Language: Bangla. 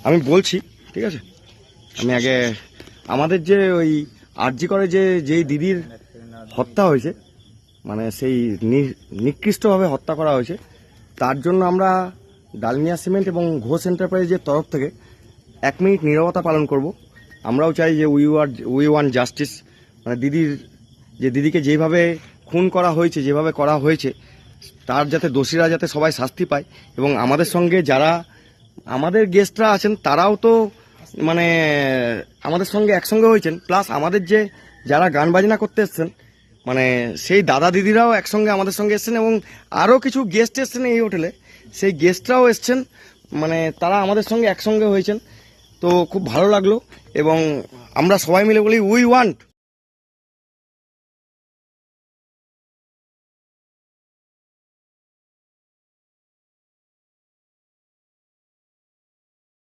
আমি বলছি, ঠিক আছে। আমি আগে আমাদের যে ওই আরজি করে যেই দিদির হত্যা হয়েছে, মানে সেই নিকৃষ্টভাবে হত্যা করা হয়েছে, তার জন্য আমরা ডালমিয়া সিমেন্ট এবং ঘোষ এন্টারপ্রাইজের তরফ থেকে 1 মিনিট নীরবতা পালন করব। আমরাও চাই যে উই ওয়ান্ট জাস্টিস, মানে দিদিকে যেভাবে খুন করা হয়েছে, যেভাবে করা হয়েছে, তার যাতে দোষীরা যাতে সবাই শাস্তি পায়। এবং আমাদের সঙ্গে যারা আমাদের গেস্টরা আছেন তারাও তো মানে আমাদের সঙ্গে একসঙ্গে হয়েছেন, প্লাস আমাদের যে যারা গান বাজনা করতে এসছেন, মানে সেই দাদা দিদিরাও একসঙ্গে আমাদের সঙ্গে এসছেন, এবং আরও কিছু গেস্ট এসছেন এই হোটেলে, সেই গেস্টরাও এসছেন, মানে তারা আমাদের সঙ্গে একসঙ্গে হয়েছেন। তো খুব ভালো লাগলো, এবং আমরা সবাই মিলে বলি উই ওয়ান্ট